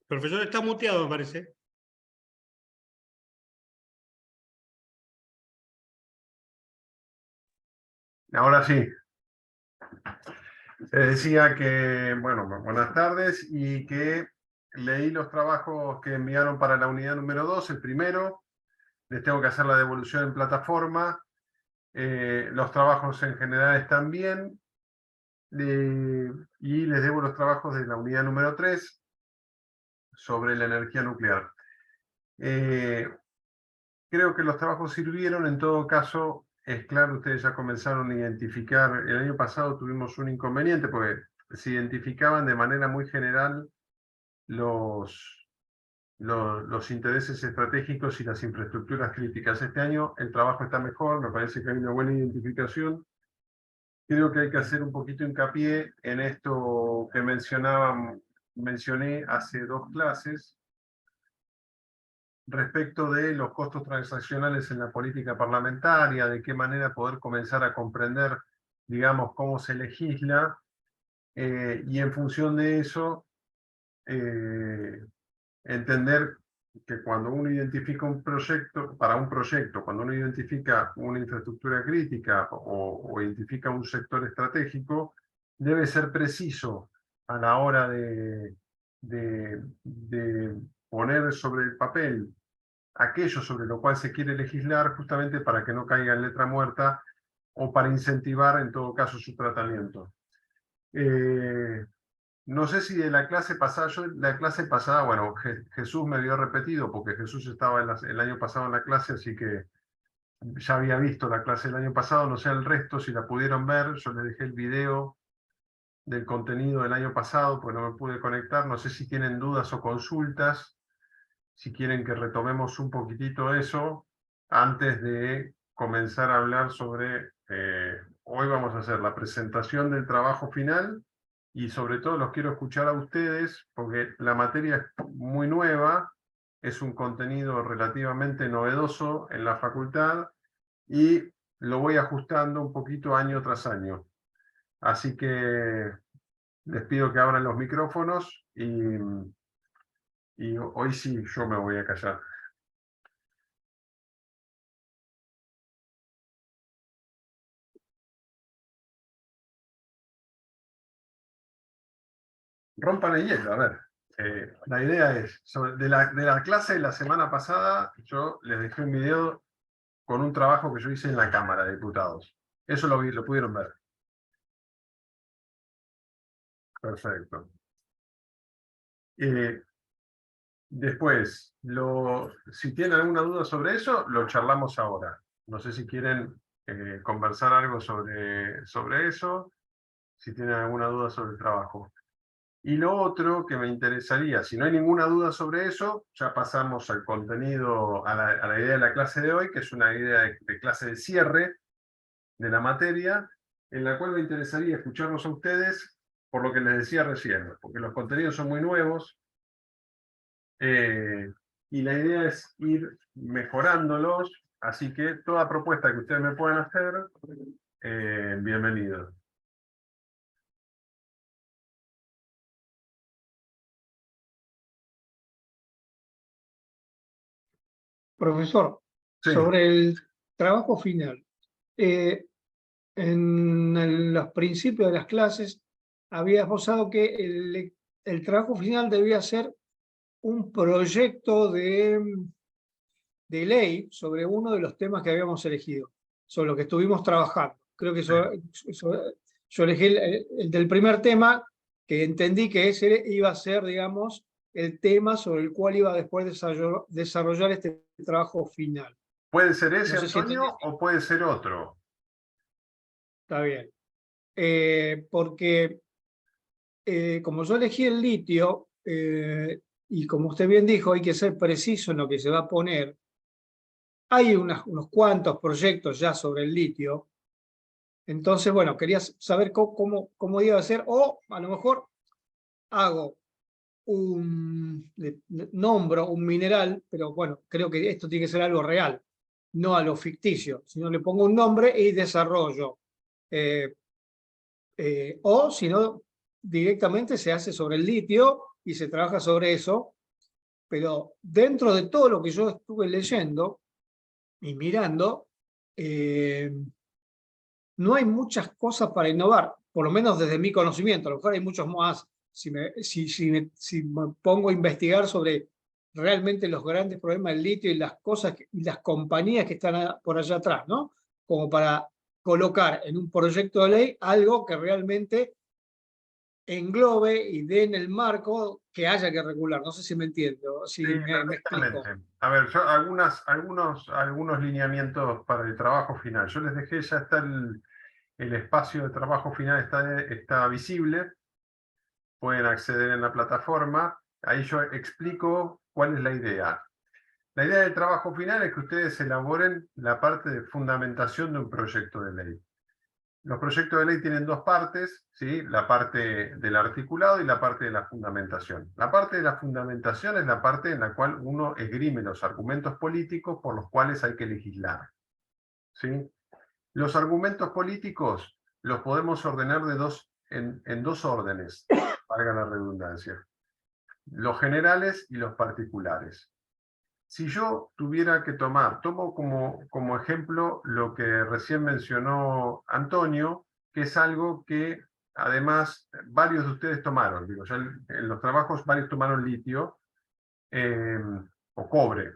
Profesor, está muteado, me parece. Ahora sí. Se decía que, bueno, buenas tardes, y que leí los trabajos que enviaron para la unidad número 2, el primero. Les tengo que hacer la devolución en plataforma. Los trabajos en general están bien. Y les debo los trabajos de la unidad número 3 sobre la energía nuclear. Creo que los trabajos sirvieron. En todo caso, es claro, ustedes ya comenzaron a identificar. El año pasado tuvimos un inconveniente porque se identificaban de manera muy general los intereses estratégicos y las infraestructuras críticas. Este año el trabajo está mejor, me parece que hay una buena identificación. Creo que hay que hacer un poquito hincapié en esto que mencioné hace 2 clases, respecto de los costos transaccionales en la política parlamentaria, de qué manera poder comenzar a comprender, digamos, cómo se legisla, y en función de eso, entender que cuando uno identifica un proyecto, para un proyecto, cuando uno identifica una infraestructura crítica o identifica un sector estratégico, debe ser preciso a la hora de poner sobre el papel aquello sobre lo cual se quiere legislar, justamente para que no caiga en letra muerta o para incentivar en todo caso su tratamiento. No sé si de la clase pasada, bueno, Jesús me había repetido, porque Jesús estaba el año pasado en la clase, así que ya había visto la clase del año pasado. No sé el resto si la pudieron ver. Yo les dejé el video del contenido del año pasado, pues no me pude conectar. No sé si tienen dudas o consultas, si quieren que retomemos un poquitito eso antes de comenzar a hablar sobre, hoy vamos a hacer la presentación del trabajo final, y sobre todo los quiero escuchar a ustedes porque la materia es muy nueva, es un contenido relativamente novedoso en la facultad y lo voy ajustando un poquito año tras año. Así que les pido que abran los micrófonos y hoy sí yo me voy a callar. Rompan el hielo, a ver. La idea es, de la clase de la semana pasada, yo les dejé un video con un trabajo que yo hice en la Cámara de Diputados. Eso lo pudieron ver. Perfecto. Después, si tienen alguna duda sobre eso, lo charlamos ahora. No sé si quieren conversar algo sobre eso, si tienen alguna duda sobre el trabajo. Y lo otro que me interesaría, si no hay ninguna duda sobre eso, ya pasamos al contenido, a la idea de la clase de hoy, que es una idea de clase de cierre de la materia, en la cual me interesaría escucharlos a ustedes por lo que les decía recién, porque los contenidos son muy nuevos, y la idea es ir mejorándolos, así que toda propuesta que ustedes me puedan hacer, bienvenido. Profesor, Sí. sobre el trabajo final, en los principios de las clases había esbozado que el trabajo final debía ser un proyecto de ley sobre uno de los temas que habíamos elegido, sobre lo que estuvimos trabajando. Creo que yo elegí el del primer tema, que entendí que ese iba a ser, digamos, el tema sobre el cual iba después desarrollar este trabajo final. ¿Puede ser ese, No sé si Antonio, o puede ser otro? Está bien. Porque como yo elegí el litio, y como usted bien dijo, hay que ser preciso en lo que se va a poner. Hay unos cuantos proyectos ya sobre el litio. Entonces, bueno, quería saber cómo iba a ser, o a lo mejor hago nombro un mineral, pero bueno, creo que esto tiene que ser algo real, no a lo ficticio, sino le pongo un nombre y desarrollo. O si no, directamente se hace sobre el litio y se trabaja sobre eso pero dentro de todo lo que yo estuve leyendo y mirando, no hay muchas cosas para innovar, por lo menos desde mi conocimiento. A lo mejor hay muchos más. Si me pongo a investigar sobre realmente los grandes problemas del litio y las cosas y las compañías que están por allá atrás, ¿no? Como para colocar en un proyecto de ley algo que realmente englobe y dé en el marco que haya que regular. No sé si me entiendo, Sí, si me explico. perfectamente. A ver, yo algunos lineamientos para el trabajo final. Yo les dejé, ya está el espacio de trabajo final, está visible. Pueden acceder en la plataforma. Ahí yo explico cuál es la idea. La idea del trabajo final es que ustedes elaboren la parte de fundamentación de un proyecto de ley. Los proyectos de ley tienen dos partes, ¿sí? La parte del articulado y la parte de la fundamentación. La parte de la fundamentación es la parte en la cual uno esgrime los argumentos políticos por los cuales hay que legislar, ¿sí? Los argumentos políticos los podemos ordenar en dos órdenes, valga la redundancia: los generales y los particulares. Si yo tuviera que tomo como ejemplo lo que recién mencionó Antonio, que es algo que además varios de ustedes tomaron. Digo, ya en los trabajos varios tomaron litio o cobre.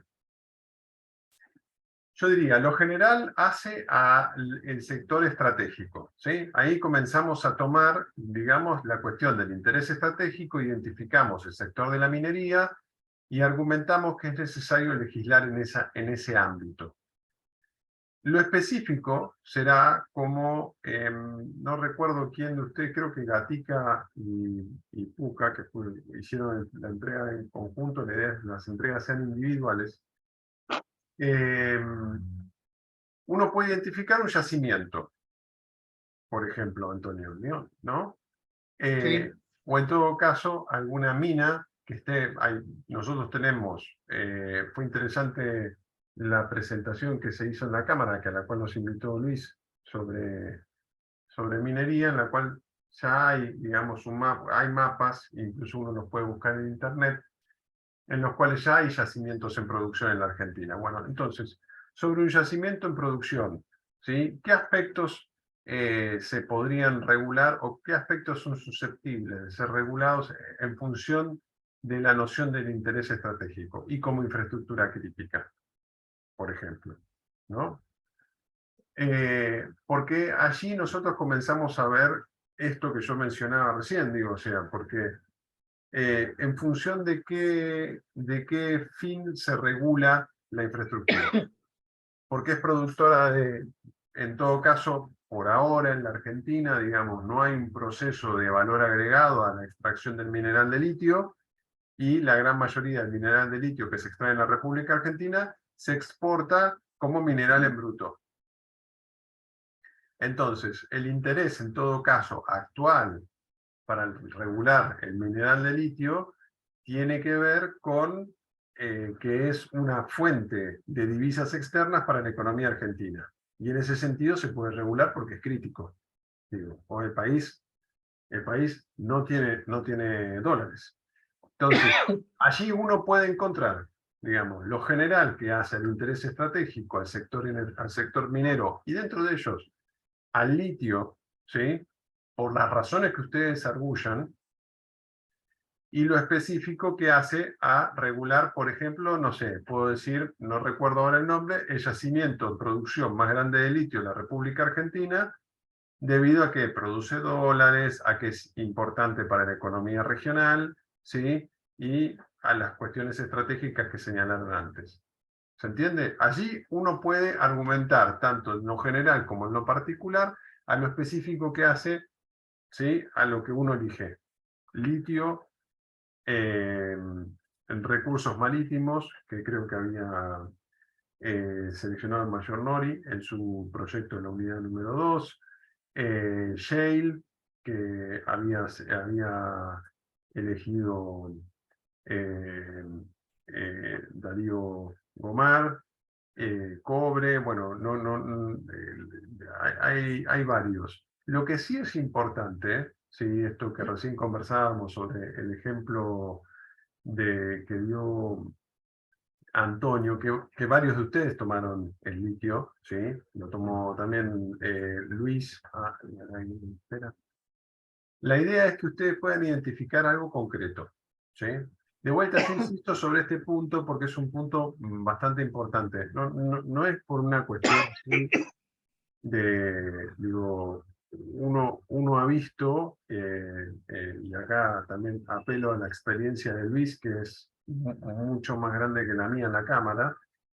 Yo diría, lo general hace al sector estratégico, ¿sí? Ahí comenzamos a tomar, digamos, la cuestión del interés estratégico, identificamos el sector de la minería y argumentamos que es necesario legislar en ese ámbito. Lo específico será como, no recuerdo quién de ustedes, creo que Gatica y Puca, que hicieron la entrega en conjunto, la idea es que las entregas sean individuales. Uno puede identificar un yacimiento, por ejemplo, Antonio, ¿no? Sí. O en todo caso, alguna mina que esté. Nosotros tenemos, fue interesante la presentación que se hizo en la Cámara, a la cual nos invitó Luis, sobre minería, en la cual ya hay, digamos, hay mapas, incluso uno los puede buscar en internet, en los cuales ya hay yacimientos en producción en la Argentina. Bueno, entonces, sobre un yacimiento en producción, ¿sí? ¿Qué aspectos se podrían regular o qué aspectos son susceptibles de ser regulados en función de la noción del interés estratégico y como infraestructura crítica, por ejemplo, ¿no? Porque allí nosotros comenzamos a ver esto que yo mencionaba recién, digo, o sea, porque en función de qué fin se regula la infraestructura. Porque es productora en todo caso, por ahora en la Argentina, digamos, no hay un proceso de valor agregado a la extracción del mineral de litio, y la gran mayoría del mineral de litio que se extrae en la República Argentina se exporta como mineral en bruto. Entonces, el interés en todo caso actual para regular el mineral de litio tiene que ver con que es una fuente de divisas externas para la economía argentina. Y en ese sentido se puede regular porque es crítico. Digo, o el país no tiene dólares. Entonces, allí uno puede encontrar, digamos, lo general que hace el interés estratégico al sector minero, y dentro de ellos al litio, ¿sí? Por las razones que ustedes argullan, y lo específico que hace a regular, por ejemplo, no sé, puedo decir, no recuerdo ahora el nombre, el yacimiento de producción más grande de litio en la República Argentina, debido a que produce dólares, a que es importante para la economía regional, ¿sí? Y a las cuestiones estratégicas que señalaron antes. ¿Se entiende? Allí uno puede argumentar, tanto en lo general como en lo particular, a lo específico que hace, ¿sí? A lo que uno elige. Litio, en recursos marítimos, que creo que había seleccionado el mayor Nori en su proyecto de la unidad número 2, Shale, que había elegido Darío Gomar, cobre, bueno, hay varios. Lo que sí es importante, ¿sí? Esto que recién conversábamos sobre el ejemplo que dio Antonio, que varios de ustedes tomaron el litio, ¿sí? Lo tomó también Luis. Espera. La idea es que ustedes puedan identificar algo concreto, ¿sí? De vuelta, yo insisto sobre este punto porque es un punto bastante importante. No es por una cuestión digo, uno ha visto, y acá también apelo a la experiencia de Luis, que es mucho más grande que la mía en la Cámara,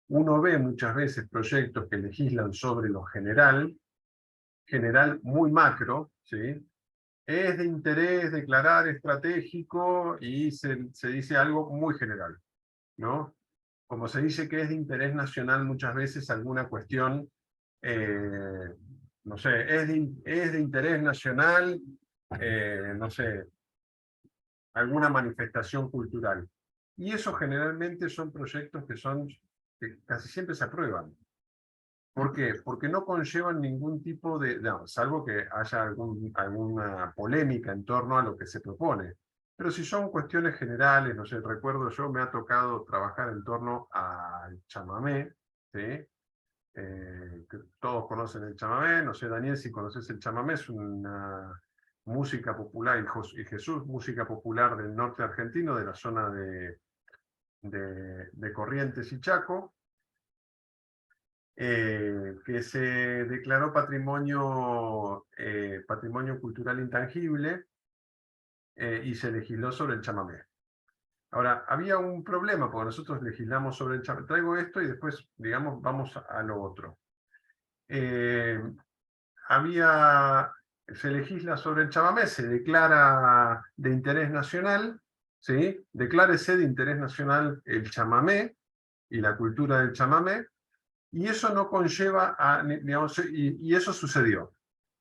uno ve muchas veces proyectos que legislan sobre lo general muy macro, ¿sí? Es de interés declarar estratégico y se dice algo muy general, ¿no? Como se dice que es de interés nacional muchas veces alguna cuestión, no sé, es de interés nacional, no sé, alguna manifestación cultural. Y eso generalmente son proyectos que casi siempre se aprueban. ¿Por qué? Porque no conllevan ningún tipo no, salvo que haya alguna polémica en torno a lo que se propone. Pero si son cuestiones generales, no sé, recuerdo yo, me ha tocado trabajar en torno al chamamé, ¿sí? Que todos conocen el chamamé, no sé, Daniel, si conoces el chamamé, es una música popular, y Jesús, música popular del norte argentino, de la zona de Corrientes y Chaco, que se declaró patrimonio cultural intangible, y se legisló sobre el chamamé. Ahora, había un problema, porque nosotros legislamos sobre el chamamé. Traigo esto y después, digamos, vamos a lo otro. Se legisla sobre el chamamé, se declara de interés nacional, ¿sí? Declárese de interés nacional el chamamé y la cultura del chamamé, y eso no conlleva digamos, y eso sucedió.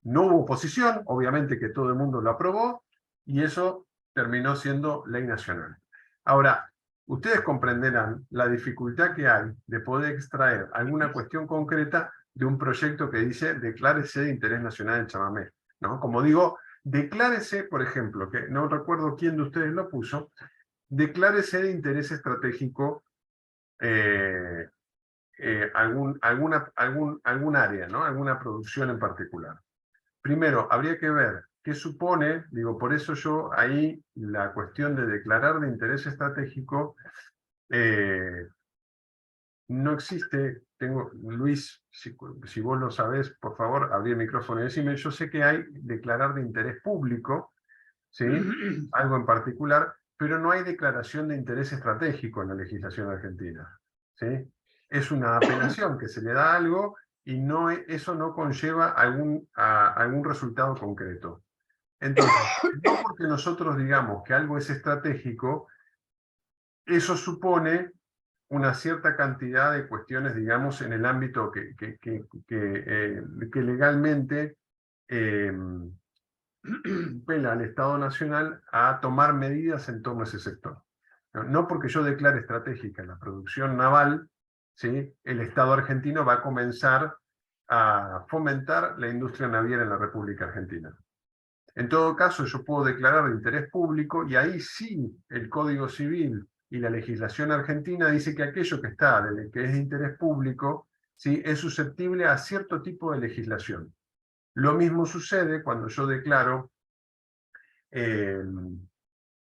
No hubo oposición, obviamente que todo el mundo lo aprobó, y eso terminó siendo ley nacional. Ahora, ustedes comprenderán la dificultad que hay de poder extraer alguna cuestión concreta de un proyecto que dice declárese de interés nacional el chamamé, ¿no? Como digo, declárese, por ejemplo, que no recuerdo quién de ustedes lo puso, declárese de interés estratégico algún área, ¿no? Alguna producción en particular. Primero, habría que ver qué supone, digo, por eso yo ahí la cuestión de declarar de interés estratégico no existe. Luis, si vos lo sabés, por favor, abrí el micrófono y decime. Yo sé que hay declarar de interés público, ¿sí? Algo en particular, pero no hay declaración de interés estratégico en la legislación argentina, ¿sí? Es una apelación que se le da a algo y eso no conlleva algún resultado concreto. Entonces, no porque nosotros digamos que algo es estratégico, eso supone una cierta cantidad de cuestiones, digamos, en el ámbito que legalmente pela al Estado Nacional a tomar medidas en torno a ese sector. No porque yo declare estratégica la producción naval, ¿sí? El Estado argentino va a comenzar a fomentar la industria naviera en la República Argentina. En todo caso, yo puedo declarar de interés público, y ahí sí el Código Civil y la legislación argentina dice que aquello que que es de interés público, ¿sí? Es susceptible a cierto tipo de legislación. Lo mismo sucede cuando yo declaro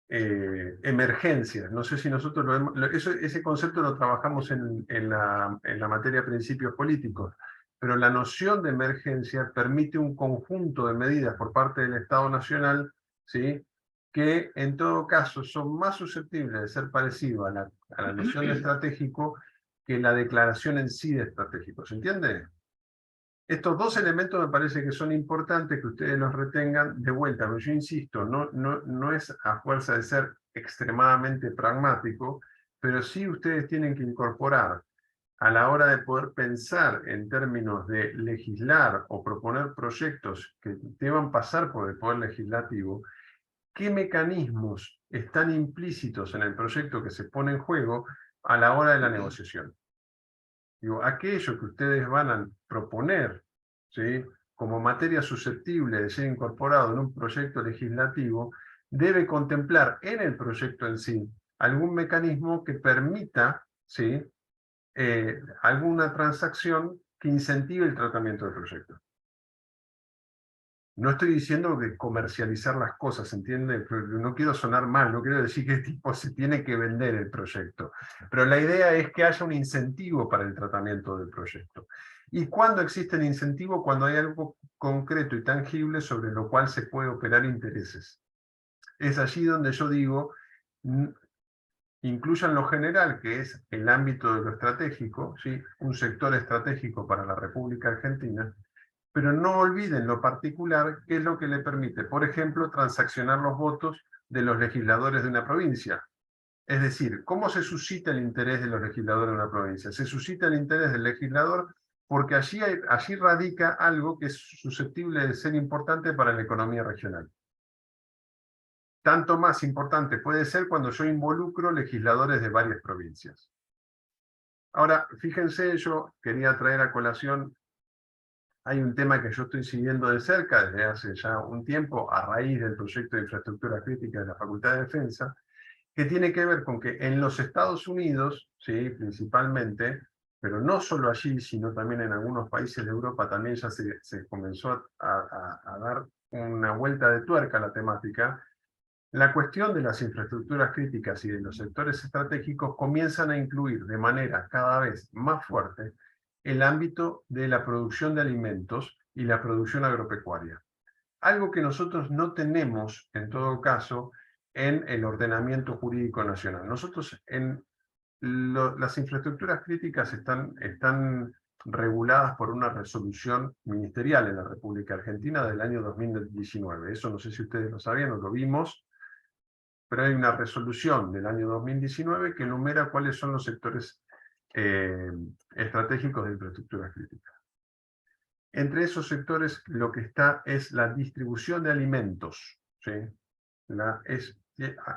emergencias. No sé si nosotros ese concepto lo trabajamos en la materia de principios políticos, pero la noción de emergencia permite un conjunto de medidas por parte del Estado Nacional, ¿sí? Que en todo caso son más susceptibles de ser parecido a la noción de estratégico que la declaración en sí de estratégico. ¿Se entiende? Estos dos elementos me parece que son importantes que ustedes los retengan de vuelta, pero yo insisto, no es a fuerza de ser extremadamente pragmático, pero sí ustedes tienen que incorporar a la hora de poder pensar en términos de legislar o proponer proyectos que deban pasar por el Poder Legislativo, qué mecanismos están implícitos en el proyecto que se pone en juego a la hora de la negociación. Digo, aquello que ustedes van a proponer, ¿sí? Como materia susceptible de ser incorporado en un proyecto legislativo, debe contemplar en el proyecto en sí algún mecanismo que permita, ¿sí?, alguna transacción que incentive el tratamiento del proyecto. No estoy diciendo de comercializar las cosas, ¿entiende? No quiero sonar mal, no quiero decir que tipo se tiene que vender el proyecto, pero la idea es que haya un incentivo para el tratamiento del proyecto. ¿Y cuándo existe el incentivo? Cuando hay algo concreto y tangible sobre lo cual se puede operar intereses. Es allí donde yo digo, incluyan lo general, que es el ámbito de lo estratégico, ¿sí?, un sector estratégico para la República Argentina, pero no olviden lo particular, que es lo que le permite, por ejemplo, transaccionar los votos de los legisladores de una provincia. Es decir, ¿cómo se suscita el interés de los legisladores de una provincia? Se suscita el interés del legislador porque allí radica algo que es susceptible de ser importante para la economía regional. Tanto más importante puede ser cuando yo involucro legisladores de varias provincias. Ahora, fíjense, yo quería traer a colación, hay un tema que yo estoy siguiendo de cerca desde hace ya un tiempo, a raíz del proyecto de infraestructura crítica de la Facultad de Defensa, que tiene que ver con que en los Estados Unidos, ¿sí?, principalmente, pero no solo allí, sino también en algunos países de Europa, también ya se comenzó a dar una vuelta de tuerca a la temática. La cuestión de las infraestructuras críticas y de los sectores estratégicos comienzan a incluir de manera cada vez más fuerte el ámbito de la producción de alimentos y la producción agropecuaria. Algo que nosotros no tenemos, en todo caso, en el ordenamiento jurídico nacional. Nosotros las infraestructuras críticas están reguladas por una resolución ministerial en la República Argentina del año 2019. Eso no sé si ustedes lo sabían o lo vimos, pero hay una resolución del año 2019 que enumera cuáles son los sectores estratégicos de infraestructuras críticas. Entre esos sectores lo que está es la distribución de alimentos, ¿sí?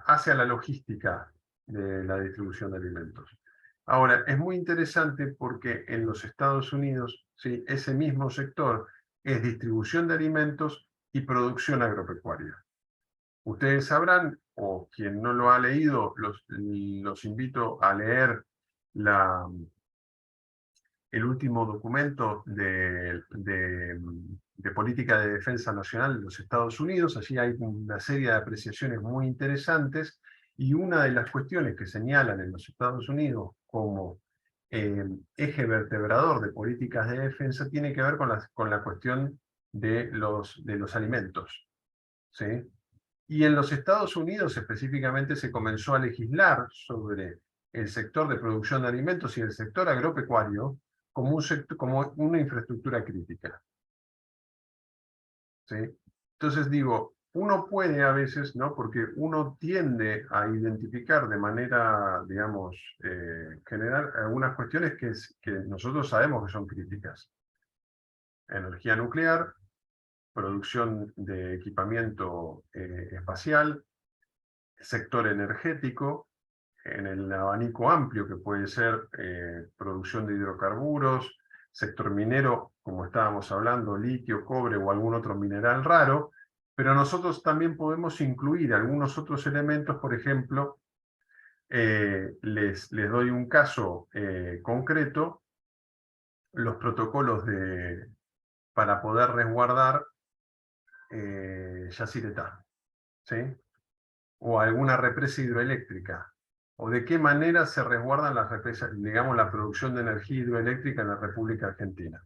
Hace a la logística de la distribución de alimentos. Ahora, es muy interesante porque en los Estados Unidos, ¿sí?, ese mismo sector es distribución de alimentos y producción agropecuaria. Ustedes sabrán, o quien no lo ha leído, los invito a leer el último documento de política de defensa nacional de los Estados Unidos. Allí hay una serie de apreciaciones muy interesantes, y una de las cuestiones que señalan en los Estados Unidos como eje vertebrador de políticas de defensa tiene que ver con la cuestión de los alimentos, ¿sí? Y en los Estados Unidos específicamente se comenzó a legislar sobre el sector de producción de alimentos y el sector agropecuario como una infraestructura crítica, ¿sí? Entonces digo, uno puede a veces, ¿no?, porque uno tiende a identificar de manera, digamos, general algunas cuestiones que nosotros sabemos que son críticas. Energía nuclear, producción de equipamiento espacial, sector energético, en el abanico amplio que puede ser producción de hidrocarburos, sector minero, como estábamos hablando, litio, cobre o algún otro mineral raro, pero nosotros también podemos incluir algunos otros elementos. Por ejemplo, les doy un caso concreto, los protocolos para poder resguardar Yacyretá, ¿sí?, o alguna represa hidroeléctrica, o de qué manera se resguardan las represas, digamos, la producción de energía hidroeléctrica en la República Argentina,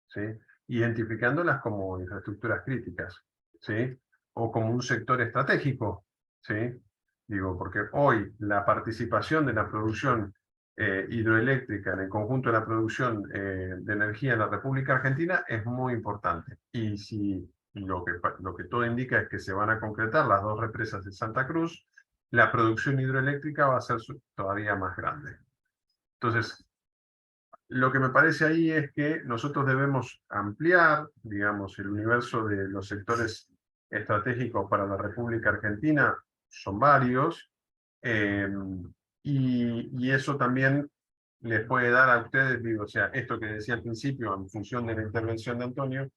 ¿sí?, identificándolas como infraestructuras críticas, ¿sí?, o como un sector estratégico, ¿sí? Digo, porque hoy la participación de la producción hidroeléctrica en el conjunto de la producción de energía en la República Argentina es muy importante. Y si lo que todo indica es que se van a concretar las dos represas de Santa Cruz, la producción hidroeléctrica va a ser todavía más grande. Entonces, lo que me parece ahí es que nosotros debemos ampliar, digamos, el universo de los sectores estratégicos para la República Argentina. Son varios, y eso también les puede dar a ustedes, digo, o sea, esto que decía al principio, en función de la intervención de Antonio,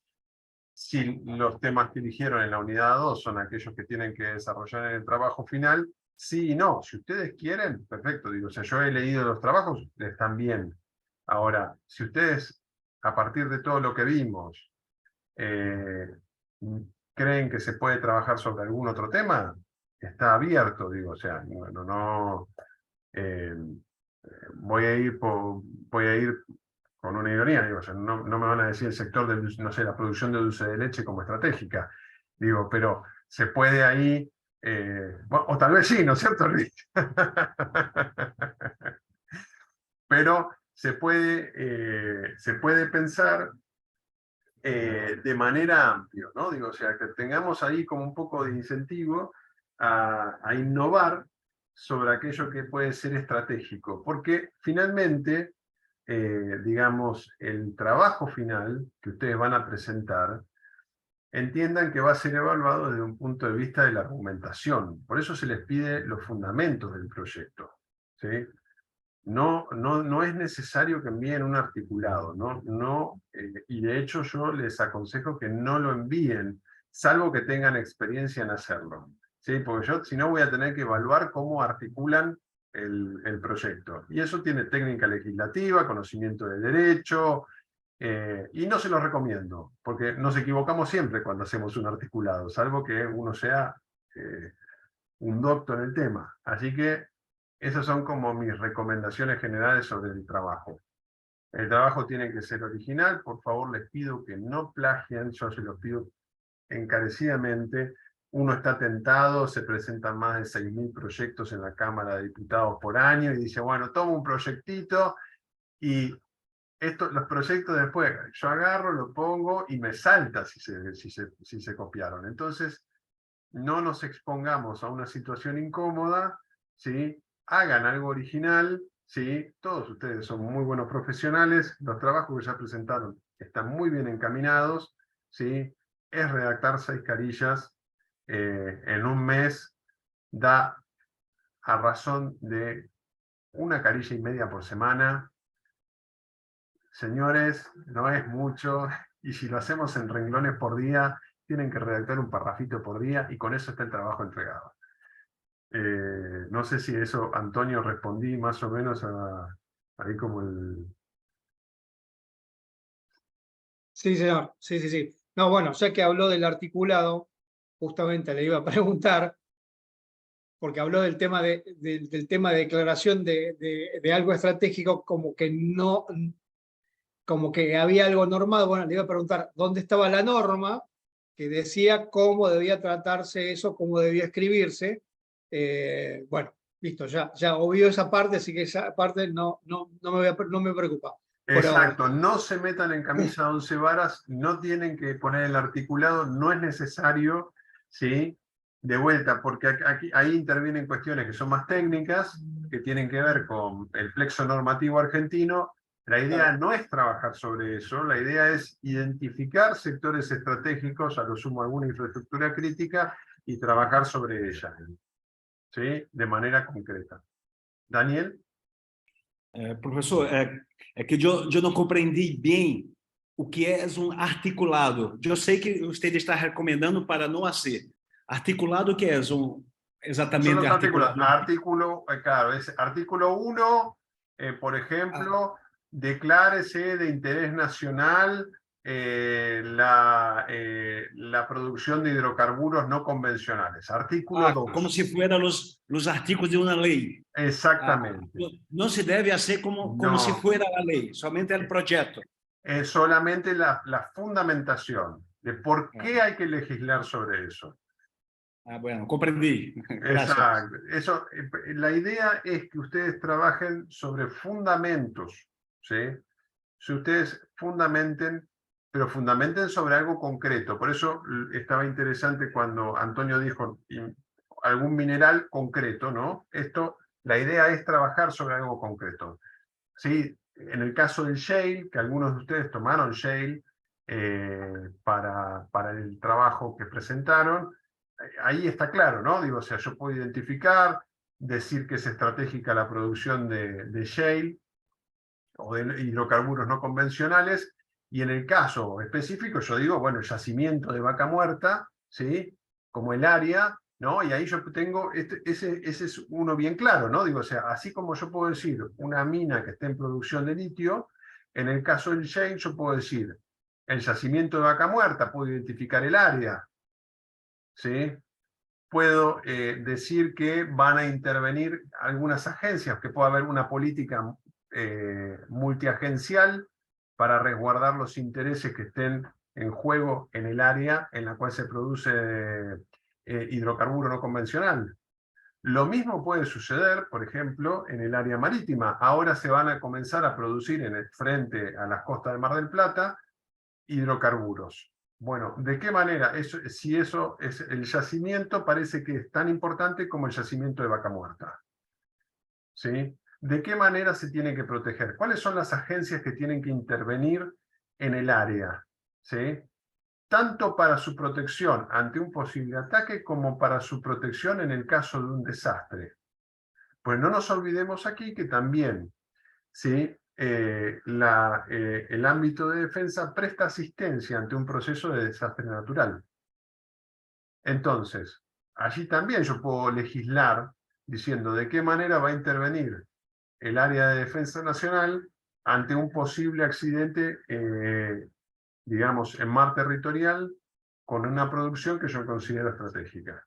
si los temas que eligieron en la unidad 2 son aquellos que tienen que desarrollar en el trabajo final, sí y no. Si ustedes quieren, perfecto. Digo, o sea, yo he leído los trabajos, están bien. Ahora, si ustedes, a partir de todo lo que vimos, creen que se puede trabajar sobre algún otro tema, está abierto, digo, o sea, no, eh, voy a ir con una ironía, digo, o sea, no me van a decir el sector de, no sé, la producción de dulce de leche como estratégica, digo, pero se puede ahí, bueno, o tal vez sí, ¿no es cierto, Luis? Pero se puede pensar de manera amplia, ¿no? Digo, o sea, que tengamos ahí como un poco de incentivo a innovar sobre aquello que puede ser estratégico, porque finalmente, digamos, el trabajo final que ustedes van a presentar, entiendan que va a ser evaluado desde un punto de vista de la argumentación. Por eso se les pide los fundamentos del proyecto, ¿sí? No es necesario que envíen un articulado, y de hecho yo les aconsejo que no lo envíen, salvo que tengan experiencia en hacerlo, ¿sí? Porque yo, si no, voy a tener que evaluar cómo articulan el proyecto. Y eso tiene técnica legislativa, conocimiento de derecho, y no se los recomiendo, porque nos equivocamos siempre cuando hacemos un articulado, salvo que uno sea un doctor en el tema. Así que esas son como mis recomendaciones generales sobre el trabajo. El trabajo tiene que ser original, por favor les pido que no plagien, yo se los pido encarecidamente. Uno está tentado, se presentan más de 6.000 proyectos en la Cámara de Diputados por año y dice, bueno, tomo un proyectito y los proyectos después, yo agarro, lo pongo y me salta si se copiaron. Entonces, no nos expongamos a una situación incómoda, ¿sí? Hagan algo original, ¿sí? Todos ustedes son muy buenos profesionales, los trabajos que ya presentaron están muy bien encaminados, ¿sí? Es redactar 6 carillas en un mes, da a razón de 1,5 carillas por semana. Señores, no es mucho, y si lo hacemos en renglones por día, tienen que redactar un parrafito por día, y con eso está el trabajo entregado. No sé si eso, Antonio, respondí más o menos ahí como el... Sí, señor. Sí, sí, sí. No, bueno, ya que habló del articulado, justamente le iba a preguntar, porque habló del tema del tema de declaración de algo estratégico, como que no, como que había algo normado. Bueno, le iba a preguntar dónde estaba la norma que decía cómo debía tratarse eso, cómo debía escribirse. Bueno, listo, ya obvio esa parte, así que esa parte no me preocupa por ahora. Exacto, no se metan en camisa de 11 varas, no tienen que poner el articulado, no es necesario, ¿sí? De vuelta, porque ahí intervienen cuestiones que son más técnicas, que tienen que ver con el plexo normativo argentino. La idea no es trabajar sobre eso, la idea es identificar sectores estratégicos, a lo sumo alguna infraestructura crítica, y trabajar sobre ella, ¿sí? De manera concreta. Daniel. Professor, é que eu não compreendi bem o que é articulado. Eu sei que você está recomendando para não fazer. Articulado, que é exatamente Son los artículos. articulado? Claro, es artículo 1, por ejemplo, declárese de interés nacional la producción de hidrocarburos no convencionales. Artículo 2. Como si fueran los artículos de una ley. Exactamente. No se debe hacer como si fuera la ley, solamente el proyecto. Es solamente la fundamentación de por qué hay que legislar sobre eso. Bueno, comprendí. Exacto. Eso, la idea es que ustedes trabajen sobre fundamentos, ¿sí? Si ustedes fundamenten, pero fundamenten sobre algo concreto. Por eso estaba interesante cuando Antonio dijo algún mineral concreto, ¿no? La idea es trabajar sobre algo concreto. ¿Sí? En el caso del shale, que algunos de ustedes tomaron shale para el trabajo que presentaron, ahí está claro, ¿no? Digo, o sea, yo puedo identificar, decir que es estratégica la producción de shale o de hidrocarburos no convencionales, y en el caso específico yo digo, bueno, el yacimiento de Vaca Muerta, ¿sí? Como el área ¿no? Y ahí yo tengo, ese es uno bien claro, ¿no? Digo, o sea, así como yo puedo decir una mina que esté en producción de litio, en el caso del shale yo puedo decir el yacimiento de Vaca Muerta, puedo identificar el área, ¿sí? Puedo decir que van a intervenir algunas agencias, que puede haber una política multiagencial para resguardar los intereses que estén en juego en el área en la cual se produce hidrocarburo no convencional. Lo mismo puede suceder, por ejemplo, en el área marítima. Ahora se van a comenzar a producir frente a las costas de Mar del Plata hidrocarburos. Bueno, ¿de qué manera? Si eso es el yacimiento, parece que es tan importante como el yacimiento de Vaca Muerta. ¿Sí? ¿De qué manera se tiene que proteger? ¿Cuáles son las agencias que tienen que intervenir en el área? ¿Sí? Tanto para su protección ante un posible ataque como para su protección en el caso de un desastre. Pues no nos olvidemos aquí que también, ¿sí? El ámbito de defensa presta asistencia ante un proceso de desastre natural. Entonces, allí también yo puedo legislar diciendo de qué manera va a intervenir el área de defensa nacional ante un posible accidente, digamos, en mar territorial con una producción que yo considero estratégica.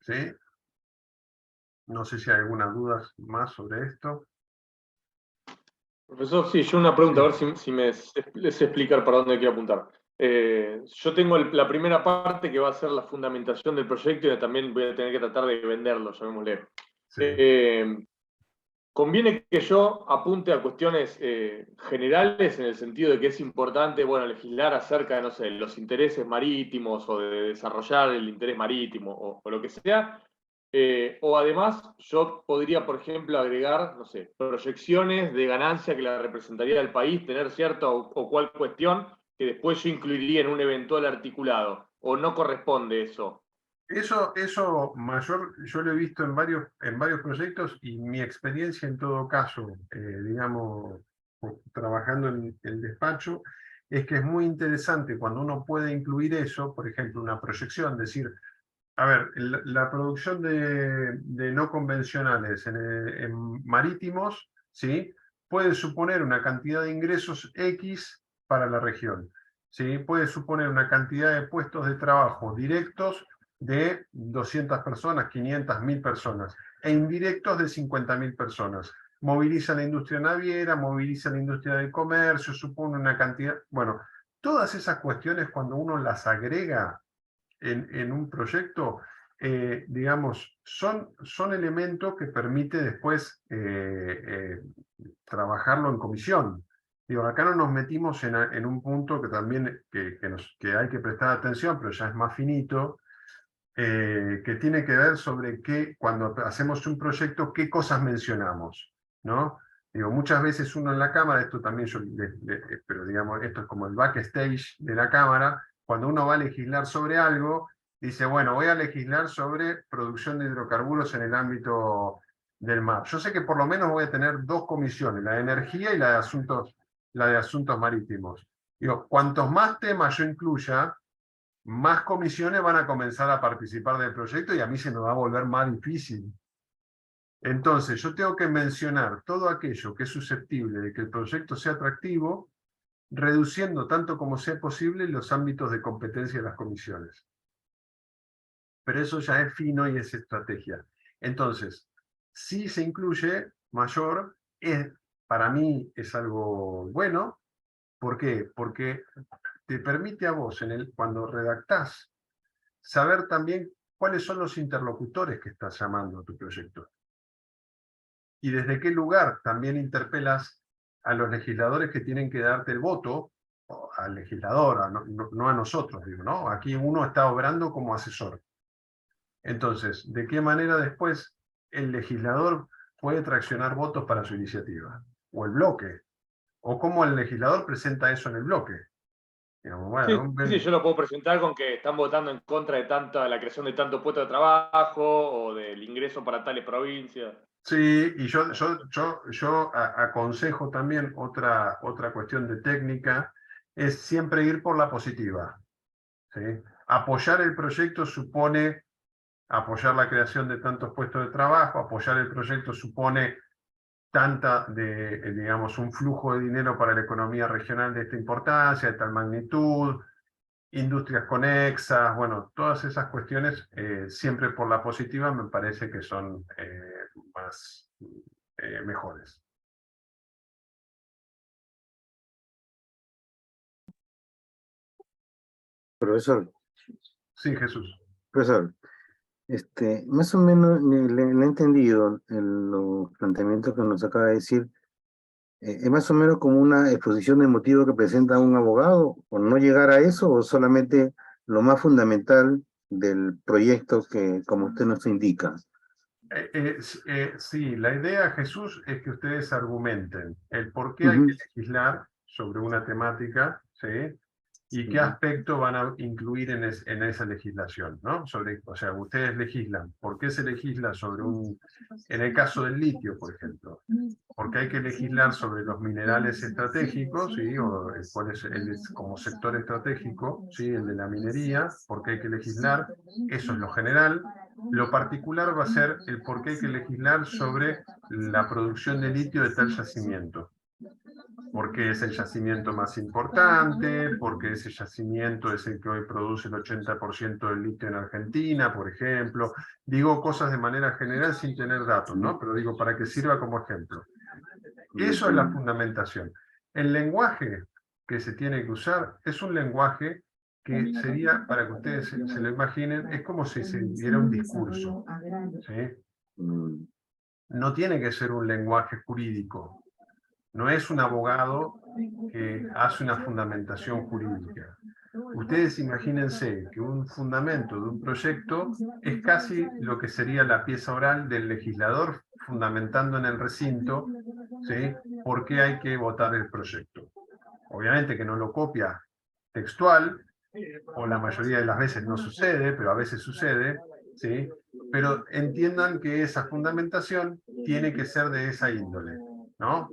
¿Sí? No sé si hay algunas dudas más sobre esto. Profesor, sí, yo una pregunta, a ver si me sé explicar para dónde quiero apuntar. Yo tengo la primera parte que va a ser la fundamentación del proyecto y también voy a tener que tratar de venderlo, llamémosle. Sí. Conviene que yo apunte a cuestiones generales en el sentido de que es importante, bueno, legislar acerca de, no sé, los intereses marítimos o de desarrollar el interés marítimo o lo que sea. O además, yo podría, por ejemplo, agregar, no sé, proyecciones de ganancia que la representaría del país, tener cierta o cual cuestión que después yo incluiría en un eventual articulado. ¿O no corresponde eso? Eso mayor, yo lo he visto en varios proyectos y mi experiencia en todo caso, digamos, trabajando en el despacho, es que es muy interesante cuando uno puede incluir eso, por ejemplo, una proyección, decir, a ver, la producción de no convencionales en marítimos, ¿sí? Puede suponer una cantidad de ingresos X para la región, ¿sí? Puede suponer una cantidad de puestos de trabajo directos de 200 personas, 500, 1000 personas, e indirectos de 50.000 personas. Moviliza la industria naviera, moviliza la industria del comercio, supone una cantidad... Bueno, todas esas cuestiones cuando uno las agrega en un proyecto, digamos, son elementos que permite después trabajarlo en comisión. Digo, acá no nos metimos en un punto que también que hay que prestar atención, pero ya es más finito, que tiene que ver sobre cuando hacemos un proyecto, qué cosas mencionamos, ¿no? Digo, muchas veces uno en la cámara, esto también pero digamos, esto es como el backstage de la cámara, cuando uno va a legislar sobre algo, dice, bueno, voy a legislar sobre producción de hidrocarburos en el ámbito del mar. Yo sé que por lo menos voy a tener dos comisiones, la de energía y la de asuntos marítimos. Digo, cuantos más temas yo incluya, más comisiones van a comenzar a participar del proyecto y a mí se me va a volver más difícil. Entonces, yo tengo que mencionar todo aquello que es susceptible de que el proyecto sea atractivo, reduciendo tanto como sea posible los ámbitos de competencia de las comisiones. Pero eso ya es fino y es estrategia. Entonces, si se incluye mayor, para mí es algo bueno. ¿Por qué? Porque te permite a vos, cuando redactás, saber también cuáles son los interlocutores que estás llamando a tu proyecto. Y desde qué lugar también interpelas a los legisladores que tienen que darte el voto, o al legislador, no a nosotros, digo, ¿no? Aquí uno está obrando como asesor. Entonces, ¿de qué manera después el legislador puede traccionar votos para su iniciativa? O el bloque. O cómo el legislador presenta eso en el bloque. Digamos, bueno, Sí, yo lo puedo presentar con que están votando en contra de la creación de tanto puesto de trabajo o del ingreso para tales provincias. Sí, y yo aconsejo también otra cuestión de técnica, es siempre ir por la positiva, ¿sí? Apoyar el proyecto supone apoyar la creación de tantos puestos de trabajo, apoyar el proyecto supone digamos, un flujo de dinero para la economía regional de esta importancia, de tal magnitud, industrias conexas, bueno, todas esas cuestiones, siempre por la positiva, me parece que son más mejores. Profesor, Sí, Jesús. profesor, más o menos le he entendido en los planteamientos que nos acaba de decir. ¿Es más o menos como una exposición de motivos que presenta un abogado, o no llegar a eso, o solamente lo más fundamental del proyecto que, como usted nos indica? Sí, la idea, Jesús, es que ustedes argumenten el por qué hay que legislar sobre una temática, ¿sí? Y qué aspecto van a incluir en esa legislación, ¿no? O sea, ustedes legislan. ¿Por qué se legisla sobre en el caso del litio, por ejemplo? Porque hay que legislar sobre los minerales estratégicos, ¿sí? O cuál es como sector estratégico, ¿sí? El de la minería, porque hay que legislar, eso es lo general. Lo particular va a ser el por qué hay que legislar sobre la producción de litio de tal yacimiento. Porque es el yacimiento más importante, porque ese yacimiento es el que hoy produce el 80% del litio en Argentina, por ejemplo. Digo cosas de manera general sin tener datos, ¿no? Pero digo para que sirva como ejemplo. Eso es la fundamentación. El lenguaje que se tiene que usar es un lenguaje que sería, para que ustedes se lo imaginen, es como si se diera un discurso, ¿sí? No tiene que ser un lenguaje jurídico. No es un abogado que hace una fundamentación jurídica. Ustedes imagínense que un fundamento de un proyecto es casi lo que sería la pieza oral del legislador fundamentando en el recinto, ¿sí? Por qué hay que votar el proyecto. Obviamente que no lo copia textual, o la mayoría de las veces no sucede, pero a veces sucede, ¿sí? Pero entiendan que esa fundamentación tiene que ser de esa índole, ¿no?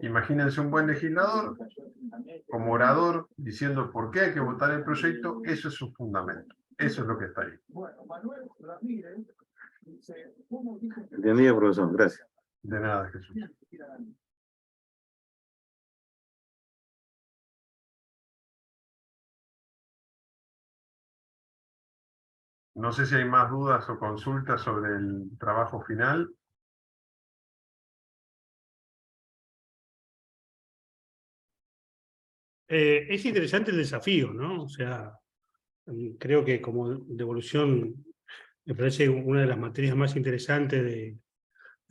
Imagínense un buen legislador, como orador, diciendo por qué hay que votar el proyecto, eso es su fundamento. Eso es lo que está ahí. Entendido, profesor. Gracias. De nada, Jesús. No sé si hay más dudas o consultas sobre el trabajo final. Es interesante el desafío, ¿no? O sea, creo que como devolución me parece una de las materias más interesantes de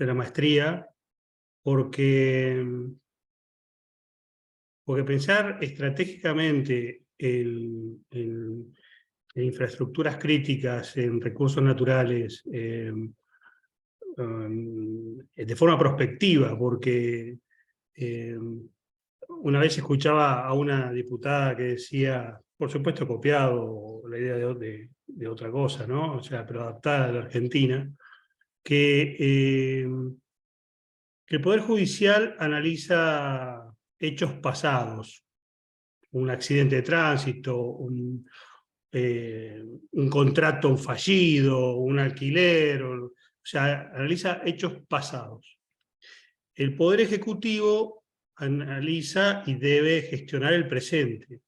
la maestría, porque pensar estratégicamente en infraestructuras críticas, en recursos naturales, de forma prospectiva, porque una vez escuchaba a una diputada que decía, por supuesto copiado la idea de otra cosa, ¿no? O sea, pero adaptada a la Argentina, que el Poder Judicial analiza hechos pasados, un accidente de tránsito, un contrato fallido, un alquiler, o sea, analiza hechos pasados. El Poder Ejecutivo analiza y debe gestionar el presente.